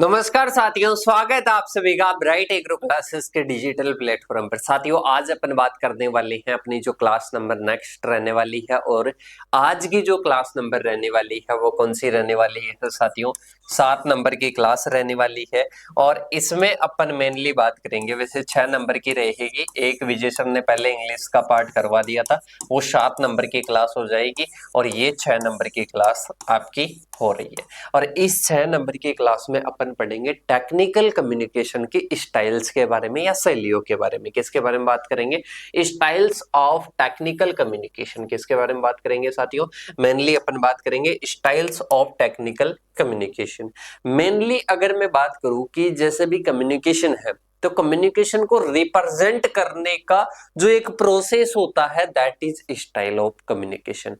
नमस्कार साथियों, स्वागत है आप सभी का ब्राइट एग्रो क्लासेस के डिजिटल प्लेटफॉर्म पर। साथियों, आज अपन बात करने वाले हैं अपनी जो क्लास नंबर नेक्स्ट रहने वाली है। और आज की जो क्लास नंबर रहने वाली है वो कौन सी रहने वाली है? तो साथियों 7 नंबर की क्लास रहने वाली है और इसमें अपन मेनली बात करेंगे। वैसे 6 नंबर की रहेगी, एक विजय सर ने पहले इंग्लिश का पार्ट करवा दिया था, वो 7 नंबर की क्लास हो जाएगी और ये 6 नंबर की क्लास आपकी हो रही है। और इस 6 नंबर की क्लास में अपन पढ़ेंगे टेक्निकल कम्युनिकेशन की स्टाइल्स के बारे में या शैलियों के बारे में। किसके बारे में बात करेंगे? Styles of technical communication. किसके बारे में बात करेंगे साथियों? मेनली अपन बात करेंगे styles of technical communication. Mainly अगर मैं बात करूं कि जैसे भी कम्युनिकेशन है तो कम्युनिकेशन को रिप्रेजेंट करने का जो एक प्रोसेस होता है that is style of communication.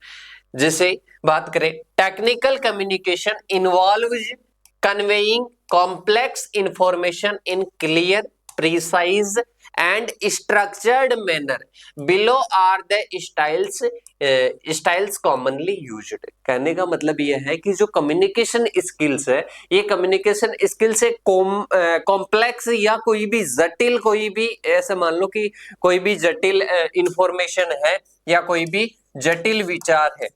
जैसे बात करें, technical communication involves conveying complex information in clear, precise and structured manner. Below are the styles commonly used. कहने का मतलब यह है कि जो कम्युनिकेशन स्किल्स है, ये कम्युनिकेशन स्किल्स एक कॉम्प्लेक्स या कोई भी जटिल, कोई भी ऐसे मान लो कि कोई भी जटिल इंफॉर्मेशन है या कोई भी जटिल विचार है।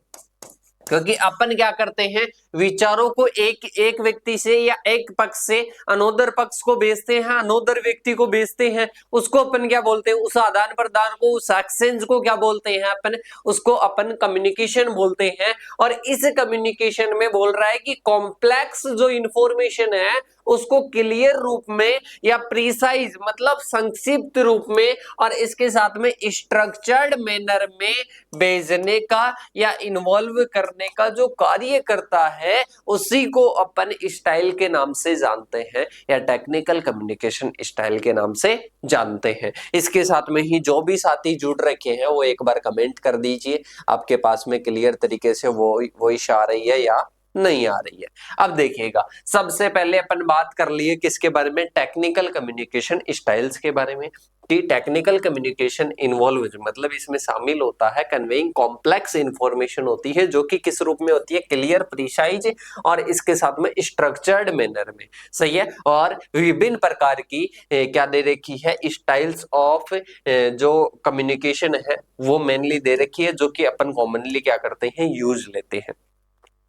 क्योंकि अपन क्या करते हैं, विचारों को एक व्यक्ति से या एक पक्ष से अनोदर पक्ष को भेजते हैं, अनोदर व्यक्ति को भेजते हैं। उसको अपन क्या बोलते हैं? उस आदान प्रदान को, उस एक्सचेंज को क्या बोलते हैं? अपन उसको अपन कम्युनिकेशन बोलते हैं। और इस कम्युनिकेशन में बोल रहा है कि कॉम्प्लेक्स जो इंफॉर्मेशन है उसको क्लियर रूप में या प्रिसाइज मतलब संक्षिप्त रूप में और इसके साथ में स्ट्रक्चर्ड मैनर में भेजने का या इन्वॉल्व करने का जो कार्य करता है उसी को अपन स्टाइल के नाम से जानते हैं या टेक्निकल कम्युनिकेशन स्टाइल के नाम से जानते हैं। इसके साथ में ही जो भी साथी जुड़ रखे हैं वो एक बार कमेंट कर दीजिए, आपके पास में क्लियर तरीके से वॉइस आ रही है या नहीं आ रही है। अब देखिएगा, सबसे पहले अपन बात कर लिए किसके बारे में? टेक्निकल कम्युनिकेशन स्टाइल्स के बारे में। कि टेक्निकल कम्युनिकेशन इन्वॉल्व मतलब इसमें शामिल होता है कन्वेइंग कॉम्प्लेक्स इंफॉर्मेशन होती है जो कि किस रूप में होती है? क्लियर, प्रिसाइज और इसके साथ में स्ट्रक्चर्ड मैनर में। सही है। और विभिन्न प्रकार की क्या दे रखी है? स्टाइल्स ऑफ जो कम्युनिकेशन है वो मेनली दे रखी है, जो कि अपन कॉमनली क्या करते हैं? यूज लेते हैं।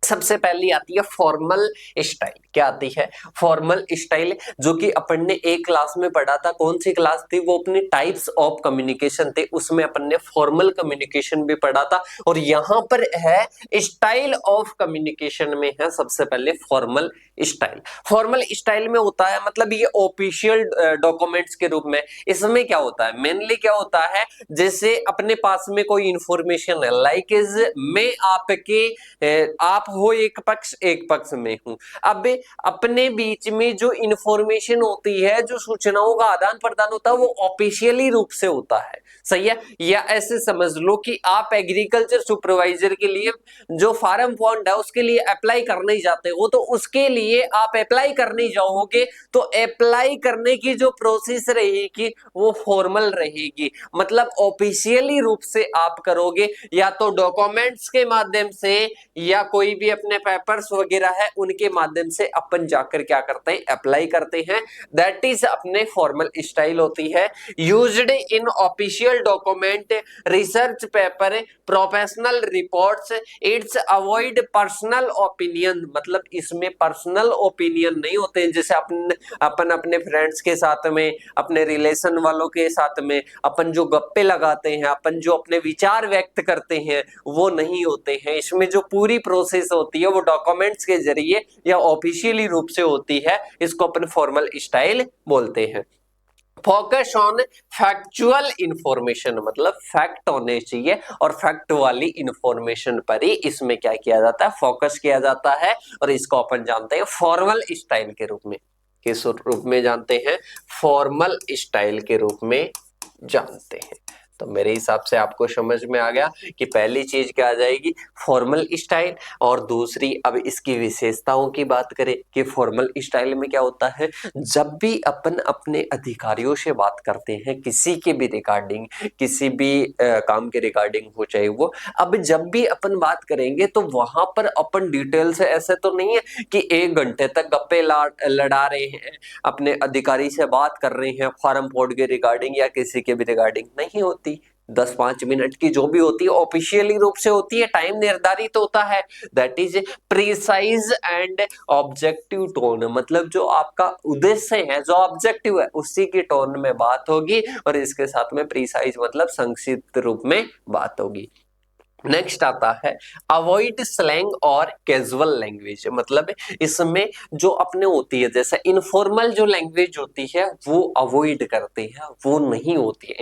सबसे पहली आती है फॉर्मल स्टाइल। क्या आती है? फॉर्मल स्टाइल, जो कि अपन ने एक क्लास में पढ़ा था। कौन सी क्लास थी वो? अपनी टाइप्स ऑफ कम्युनिकेशन थे, उसमें अपन ने फॉर्मल कम्युनिकेशन भी पढ़ा था। और यहां पर है स्टाइल ऑफ कम्युनिकेशन में है सबसे पहले फॉर्मल स्टाइल। फॉर्मल स्टाइल में होता है मतलब ये ऑफिशियल डॉक्यूमेंट्स के रूप में। इसमें क्या होता है? मेनली क्या होता है, जैसे अपने पास में कोई इंफॉर्मेशन है, लाइक इज मैं आपके आप हो एक पक्ष में हूं। अब अपने बीच में जो इंफॉर्मेशन होती है, जो सूचनाओं का आदान प्रदान होता है वो ऑफिशियली रूप से होता है। सही है। या ऐसे समझ लो कि आप एग्रीकल्चर सुपरवाइजर के लिए जो फार्म फंड है उसके लिए अप्लाई करने जाते हो, तो उसके लिए आप अप्लाई करने जाओगे तो अप्लाई करने की जो प्रोसेस रहेगी वो फॉर्मल रहेगी, मतलब ऑफिशियली रूप से आप करोगे, या तो डॉक्यूमेंट्स के माध्यम से या कोई भी अपने पेपर्स वगैरह है उनके माध्यम से अपन जाकर क्या करते हैं? अप्लाई करते हैं। दैट इज अपने फॉर्मल स्टाइल होती है। Used in official document, research paper, professional reports. It's avoid personal opinion, मतलब इसमें पर्सनल ओपिनियन नहीं होते हैं। जैसे अपन अपने फ्रेंड्स के साथ में, अपने रिलेशन वालों के साथ में अपन जो गप्पे लगाते हैं, अपन जो अपने विचार व्यक्त करते हैं वो नहीं होते हैं। इसमें जो पूरी प्रोसेस होती है वो डॉक्यूमेंट्स के जरिए या ऑफिशियली रूप से होती है। इसको अपन फॉर्मल स्टाइल बोलते हैं। फोकस ऑन फैक्चुअल इंफॉर्मेशन, मतलब फैक्ट होने चाहिए और फैक्ट वाली इंफॉर्मेशन पर ही इसमें क्या किया जाता है? फोकस किया जाता है। और इसको अपन जानते हैं फॉर्मल स्टाइल के रूप में। किस रूप में जानते हैं? फॉर्मल स्टाइल के रूप में जानते हैं। तो मेरे हिसाब से आपको समझ में आ गया कि पहली चीज क्या आ जाएगी, फॉर्मल स्टाइल, और दूसरी अब इसकी विशेषताओं की बात करें कि फॉर्मल स्टाइल में क्या होता है, जब भी अपन अपने अधिकारियों से बात करते हैं किसी के भी रिगार्डिंग, किसी भी काम के रिगार्डिंग हो चाहे वो, अब जब भी अपन बात करेंगे तो वहां पर अपन डिटेल से, ऐसे तो नहीं है कि 1 घंटे तक गप्पे लड़ा रहे हैं, अपने अधिकारी से बात कर रहे हैं फॉर्म पोर्ट के रिगार्डिंग या किसी के भी रिगार्डिंग, नहीं होती। 10-5 मिनट की जो भी होती है ऑफिशियली रूप से होती है, टाइम निर्धारित होता है, that is precise and objective tone, मतलब जो आपका उद्देश्य है, जो ऑब्जेक्टिव है, उसी की टोन में बात होगी, और इसके साथ में प्रिसाइज मतलब संक्षिप्त रूप में बात होगी। नेक्स्ट आता है अवॉइड स्लैंग और कैजुअल लैंग्वेज, मतलब इसमें जो अपने होती है जैसे इनफॉर्मल जो लैंग्वेज होती है वो अवॉइड करते हैं, वो नहीं होती है।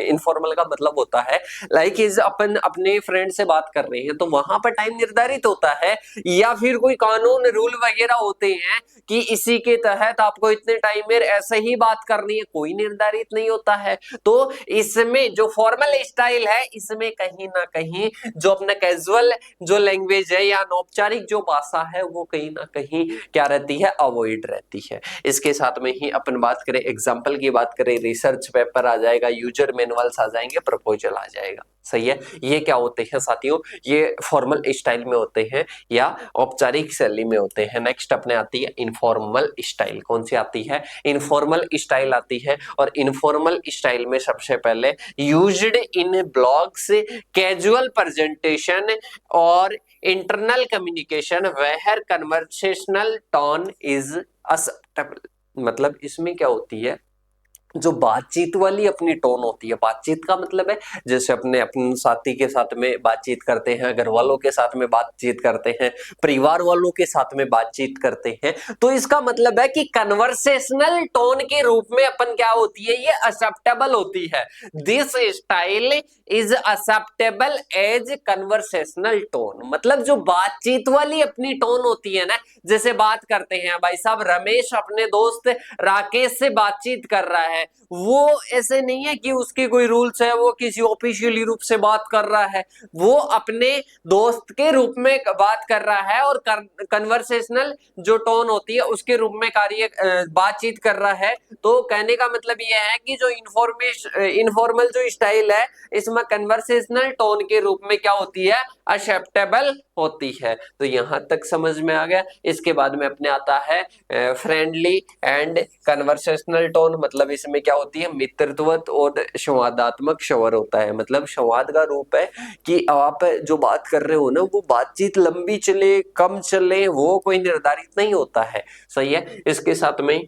इनफॉर्मल का मतलब होता है लाइक इज अपन अपने फ्रेंड से बात कर रहे हैं तो वहां पर टाइम निर्धारित होता है, या फिर कोई कानून रूल वगैरह होते हैं कि इसी के तहत आपको इतने टाइम में ऐसे ही बात करनी है, कोई निर्धारित नहीं होता है। तो इसमें जो फॉर्मल स्टाइल है इसमें कहीं ना कहीं जो अपना कैजुअल जो लैंग्वेज है या अनौपचारिक जो भाषा है वो कहीं ना कहीं क्या रहती है, अवॉइड रहती है। इसके साथ में ही अपन बात करें, एग्जाम्पल की बात करें, रिसर्च पेपर आ जाएगा, यूजर मैनुअल्स आ जाएंगे, प्रपोजल आ जाएगा, सही है। ये क्या होते हैं साथियों, ये फॉर्मल स्टाइल में होते हैं या औपचारिक शैली में होते हैं। नेक्स्ट अपने आती है इनफॉर्मल स्टाइल, कौन सी आती है, इनफॉर्मल स्टाइल आती है। और इनफॉर्मल स्टाइल में सबसे पहले used in blogs, casual presentation और internal communication where conversational tone is acceptable, मतलब इसमें क्या होती है, जो बातचीत वाली अपनी टोन होती है, बातचीत का मतलब है जैसे अपने साथी के साथ में बातचीत करते हैं, घर वालों के साथ में बातचीत करते हैं, परिवार वालों के साथ में बातचीत करते हैं, तो इसका मतलब है कि कन्वर्सेशनल टोन के रूप में अपन क्या होती है, ये एक्सेप्टेबल होती है। This style is acceptable as conversational tone, मतलब जो बातचीत वाली अपनी टोन होती है ना, जैसे बात करते हैं भाई साहब, रमेश अपने दोस्त राकेश से बातचीत कर रहा है, वो ऐसे नहीं है कि उसके कोई रूल्स है, वो किसी ऑफिशियली रूप से बात कर रहा है, वो अपने दोस्त के रूप में बात कर रहा है और कन्वर्सेशनल जो टोन होती है उसके रूप में कार्य बातचीत कर रहा है। तो कहने का मतलब ये है कि जो इनफॉर्मल जो स्टाइल है इसमें कन्वर्सेशनल टोन के रूप में क्या होती है, एक्सेप्टेबल होती है। तो यहां तक समझ में आ गया। इसके बाद में अपने आता है फ्रेंडली एंड कन्वर्सेशनल टोन, मतलब इसमें क्या होती है, मित्रत्व और संवादात्मक स्वर होता है, मतलब संवाद का रूप है कि आप जो बात कर रहे हो ना वो बातचीत लंबी चले कम चले वो कोई निर्धारित नहीं होता है, सही है। इसके साथ में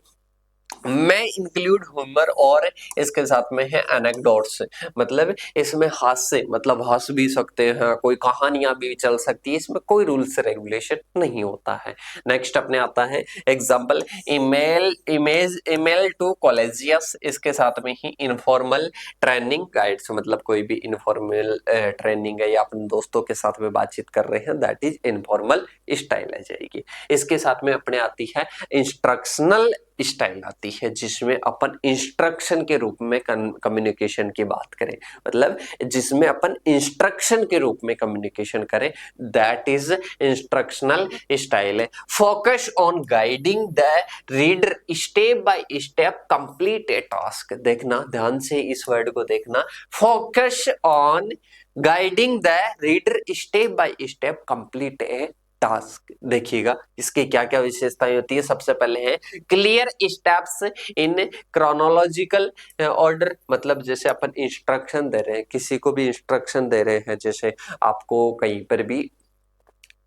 मैं इंक्लूड ह्यूमर और इसके साथ में है एनेक्डोट्स, मतलब इसमें हास्य, मतलब हंस भी सकते हैं, कोई कहानियां भी चल सकती है, इसमें कोई रूल्स रेगुलेशन नहीं होता है। नेक्स्ट अपने आता है एग्जांपल ईमेल टू कॉलेजियस, इसके साथ में ही इनफॉर्मल ट्रेनिंग गाइड्स, मतलब कोई भी इनफॉर्मल ट्रेनिंग है या अपने दोस्तों के साथ में बातचीत कर रहे हैं, दैट इज इनफॉर्मल स्टाइल आ जाएगी। इसके साथ में अपने आती है इंस्ट्रक्शनल स्टाइल आती है, जिसमें अपन इंस्ट्रक्शन के रूप में कम्युनिकेशन की बात करें, मतलब जिसमें अपन इंस्ट्रक्शन के रूप में कम्युनिकेशन करें, दैट इज इंस्ट्रक्शनल स्टाइल है। Focus on guiding the reader step by step complete A task, देखना ध्यान से इस वर्ड को देखना, focus on guiding the reader step by step complete A task. देखिएगा इसकी क्या क्या विशेषताएं होती है। सबसे पहले है clear steps in chronological order, मतलब जैसे अपन इंस्ट्रक्शन दे रहे हैं, किसी को भी इंस्ट्रक्शन दे रहे हैं, जैसे आपको कहीं पर भी,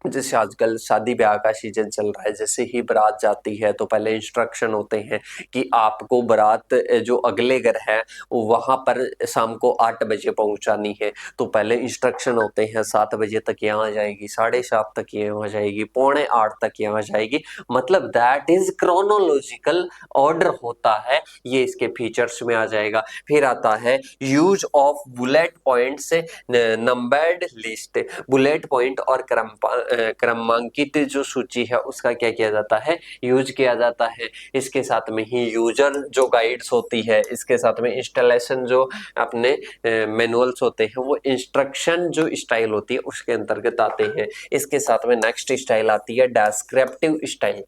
जैसे आजकल शादी ब्याह का सीजन चल रहा है, जैसे ही बारात जाती है तो पहले इंस्ट्रक्शन होते हैं कि आपको बारात जो अगले घर है वहां पर शाम को 8 बजे पहुंचानी है, तो पहले इंस्ट्रक्शन होते हैं 7 बजे तक यहाँ आ जाएगी, 7:30 तक यहाँ आ जाएगी, 7:45 तक यहाँ आ जाएगी, मतलब दैट इज क्रोनोलॉजिकल ऑर्डर होता है, ये इसके फीचर्स में आ जाएगा। फिर आता है use of bullet points numbered list, bullet point और क्रमांकित जो सूची है उसका क्या किया जाता है, यूज किया जाता है। इसके साथ में ही यूजर जो गाइड्स होती है, इसके साथ में इंस्टॉलेशन जो अपने मैनुअल्स होते हैं, वो इंस्ट्रक्शन जो स्टाइल होती है उसके अंतर्गत आते हैं। इसके साथ में नेक्स्ट स्टाइल आती है डेस्क्रिप्टिव स्टाइल।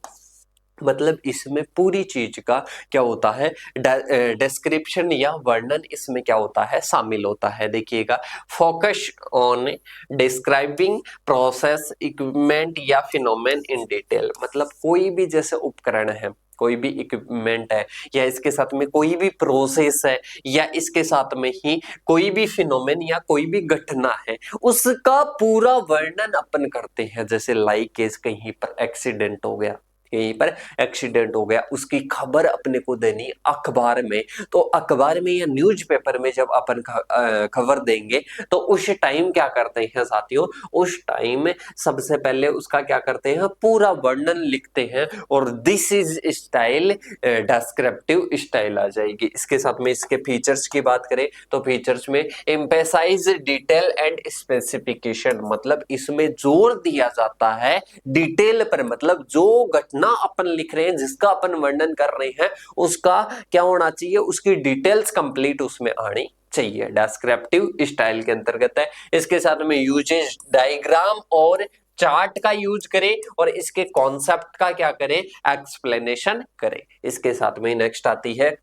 मतलब इसमें पूरी चीज का क्या होता है, डिस्क्रिप्शन या वर्णन इसमें क्या होता है, शामिल होता है। देखिएगा, focus on describing process, equipment या फिनोमेन इन डिटेल। मतलब कोई भी जैसे उपकरण है, कोई भी इक्विपमेंट है, या इसके साथ में कोई भी प्रोसेस है, या इसके साथ में ही कोई भी फिनोमेन या कोई भी घटना है, उसका पूरा वर्णन अपन करते हैं। जैसे लाइक केस, कहीं पर एक्सीडेंट हो गया, कहीं पर एक्सीडेंट हो गया, उसकी खबर अपने को देनी अखबार में। तो अखबार में या न्यूज़पेपर में जब अपन खबर देंगे तो उस टाइम क्या करते हैं साथियों, उस टाइम सबसे पहले उसका क्या करते हैं, पूरा वर्णन लिखते हैं। और this is style descriptive style आ जाएगी। इसके साथ में इसके फीचर्स की बात करें तो फीचर्स में एम्फेसाइज डिटेल एंड स्पेसिफिकेशन। मतलब इसमें जोर दिया जाता है डिटेल पर। मतलब जो घटना अपन लिख रहे हैं, जिसका अपन वर्णन कर रहे हैं, उसका क्या होना चाहिए, उसकी डिटेल्स कंप्लीट उसमें आनी चाहिए। डिस्क्रिप्टिव स्टाइल के अंतर्गत है। इसके साथ में यूजेज डायग्राम और चार्ट का यूज करें, और इसके कॉन्सेप्ट का क्या करें, एक्सप्लेनेशन करें। इसके साथ में नेक्स्ट आती है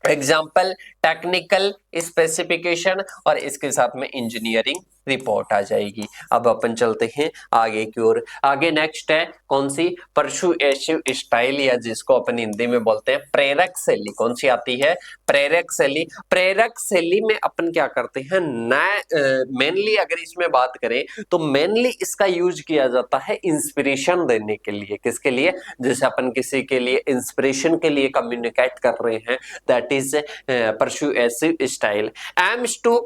एग्जाम्पल, टेक्निकल स्पेसिफिकेशन, और इसके साथ में इंजीनियरिंग रिपोर्ट आ जाएगी। अब अपन चलते हैं आगे की ओर। आगे नेक्स्ट है कौन सी, परसुएसिव स्टाइल, या जिसको अपन हिंदी में बोलते हैं प्रेरक शैली। कौन सी आती है, प्रेरक शैली। प्रेरक शैली में अपन क्या करते हैं, मेनली अगर इसमें बात करें तो मेनली इसका यूज किया जाता है इंस्पिरेशन देने के लिए। किसके लिए, जैसे अपन किसी के लिए इंस्पिरेशन के लिए कम्युनिकेट कर रहे हैं, that is persuasive style. Aims to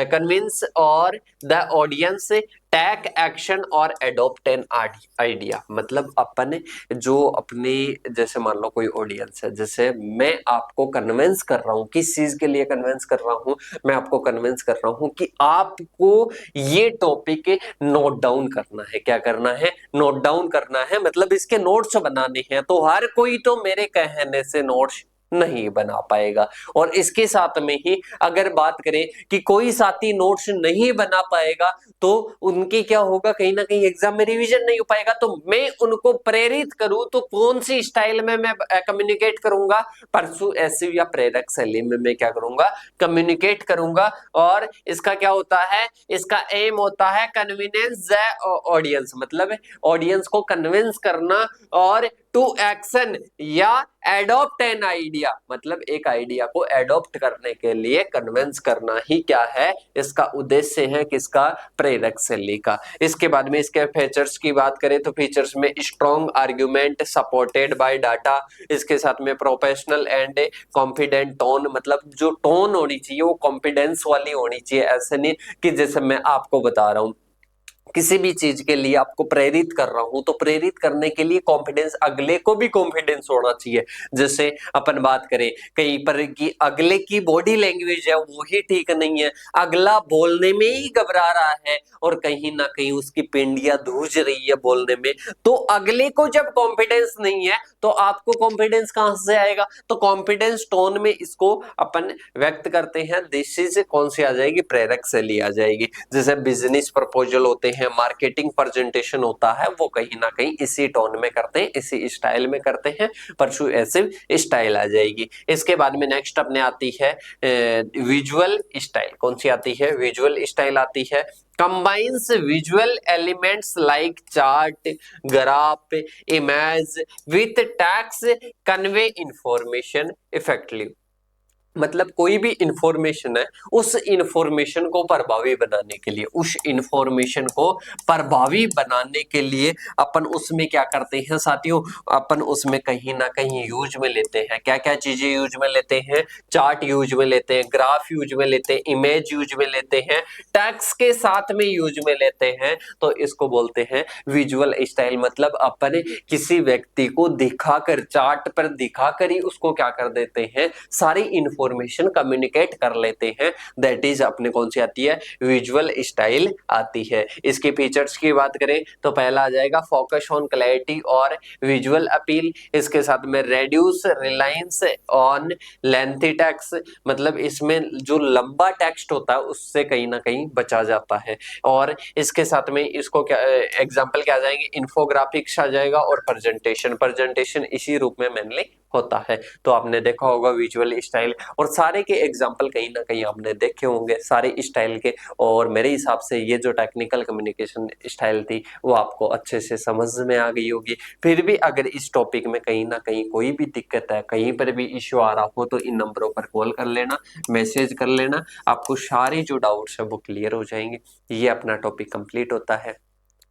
convince और द ऑडियंस टेक एक्शन और एडॉप्ट एन आइडिया। मतलब अपन जो अपने, जैसे मान लो कोई ऑडियंस है, जैसे मैं आपको कन्विंस कर रहा हूं, किस चीज के लिए कन्विंस कर रहा हूं, मैं आपको कन्विंस कर रहा हूं कि आपको ये टॉपिक नोट डाउन करना है। क्या करना है, नोट डाउन करना है। मतलब इसके नोट्स बनाने हैं। तो हर कोई तो मेरे कहने से नोट्स नहीं बना पाएगा। और इसके साथ में ही अगर बात करें कि कोई साथी नोट्स नहीं बना पाएगा, तो उनके क्या होगा, कहीं ना कहीं एग्जाम में रिवीजन नहीं हो पाएगा। तो मैं उनको प्रेरित करूं तो कौन सी स्टाइल में मैं कम्युनिकेट करूंगा, परसुएसिव या प्रेरक शैली में मैं क्या करूंगा, कम्युनिकेट करूंगा। और इसका क्या होता है, इसका एम होता है कन्वीनियंस द ऑडियंस। मतलब ऑडियंस को कन्विंस करना, और टू एक्शन या एडॉप्ट एन आइडिया। मतलब एक आइडिया को एडॉप्ट करने के लिए कन्विंस करना ही क्या है, इसका उद्देश्य है किसका, प्रेरक शैली का। इसके बाद में इसके फीचर्स की बात करें तो फीचर्स में strong argument supported by data. इसके साथ में प्रोफेशनल एंड कॉन्फिडेंट टोन। मतलब जो टोन होनी चाहिए वो कॉन्फिडेंस वाली होनी चाहिए। ऐसे नहीं कि जैसे मैं आपको बता रहा हूं, किसी भी चीज के लिए आपको प्रेरित कर रहा हूं, तो प्रेरित करने के लिए कॉन्फिडेंस, अगले को भी कॉन्फिडेंस होना चाहिए। जैसे अपन बात करें कहीं पर कि अगले की बॉडी लैंग्वेज है वो ही ठीक नहीं है, अगला बोलने में ही घबरा रहा है, और कहीं ना कहीं उसकी पिंडियां धूज रही है बोलने में, तो अगले को जब कॉन्फिडेंस नहीं है तो आपको कॉन्फिडेंस कहां से आएगा। तो कॉन्फिडेंस टोन में इसको अपन व्यक्त करते हैं। दिस इज कौन सी आ जाएगी, प्रेरक शैली आ जाएगी। जैसे बिजनेस प्रपोजल होते हैं, मार्केटिंग प्रेजेंटेशन होता है, वो कहीं ना कहीं इसी टोन में करते हैं, इसी स्टाइल में करते हैं, परसुएसिव स्टाइल आ जाएगी। इसके बाद में नेक्स्ट अपने आती है विजुअल स्टाइल। कौन सी आती है, विजुअल स्टाइल आती है। combines visual elements like chart, graph, image with text, convey information effectively। मतलब कोई भी इंफॉर्मेशन है, उस इंफॉर्मेशन को प्रभावी बनाने के लिए, उस इंफॉर्मेशन को प्रभावी बनाने के लिए अपन उसमें क्या करते हैं साथियों, अपन उसमें कहीं ना कहीं यूज में लेते हैं। क्या क्या चीजें यूज में लेते हैं, चार्ट यूज में लेते हैं, ग्राफ यूज में लेते हैं, इमेज यूज में लेते हैं, टेक्स्ट के साथ में यूज में लेते हैं। तो इसको बोलते हैं विजुअल स्टाइल। मतलब अपन किसी व्यक्ति को दिखाकर, चार्ट पर दिखाकर ही उसको क्या कर देते हैं, सारी इंफॉर्मेशन कम्युनिकेट कर लेते हैं, दैट इज अपने कौन सी आती है, विजुअल स्टाइल आती है। इसके फीचर्स की बात करें तो पहला आ जाएगा फोकस ऑन क्लैरिटी और विजुअल अपील, इसके साथ में reduce reliance on lengthy text, मतलब इसमें जो लंबा टेक्स्ट होता है उससे कहीं ना कहीं बचा जाता है। और इसके साथ में इसको क्या एग्जांपल क्या आ जाएंगे, इन्फोग्राफिक्स आ जाएगा और प्रेजेंटेशन इसी रूप में मेनली होता है। तो आपने देखा होगा विजुअल स्टाइल, और सारे के एग्जांपल कहीं ना कहीं आपने देखे होंगे सारे स्टाइल के, और मेरे हिसाब से ये जो टेक्निकल कम्युनिकेशन स्टाइल थी वो आपको अच्छे से समझ में आ गई होगी। फिर भी अगर इस टॉपिक में कहीं ना कहीं कोई भी दिक्कत है, कहीं पर भी इश्यू आ रहा हो, तो इन नंबरों पर कॉल कर लेना, मैसेज कर लेना, आपको सारे जो डाउट्स है वो क्लियर हो जाएंगे। ये अपना टॉपिक कंप्लीट होता है।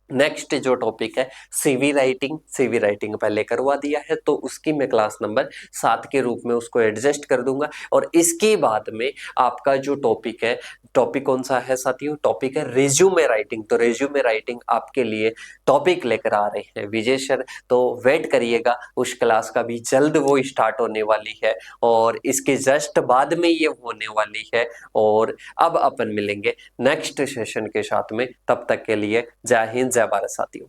नेक्स्ट जो टॉपिक है सीवी राइटिंग पहले करवा दिया है, तो उसकी मैं क्लास नंबर 7 के रूप में उसको एडजस्ट कर दूंगा। और इसके बाद में आपका जो टॉपिक है, टॉपिक कौन सा है साथियों, टॉपिक है रिज्यूमे राइटिंग। तो रिज्यूमे राइटिंग आपके लिए टॉपिक लेकर आ रहे हैं विजय सर, तो वेट करिएगा, उस क्लास का भी जल्द वो स्टार्ट होने वाली है, और इसके जस्ट बाद में ये होने वाली है। और अब अपन मिलेंगे नेक्स्ट सेशन के साथ में, तब तक के लिए जय हिंद जय भारत साथियों।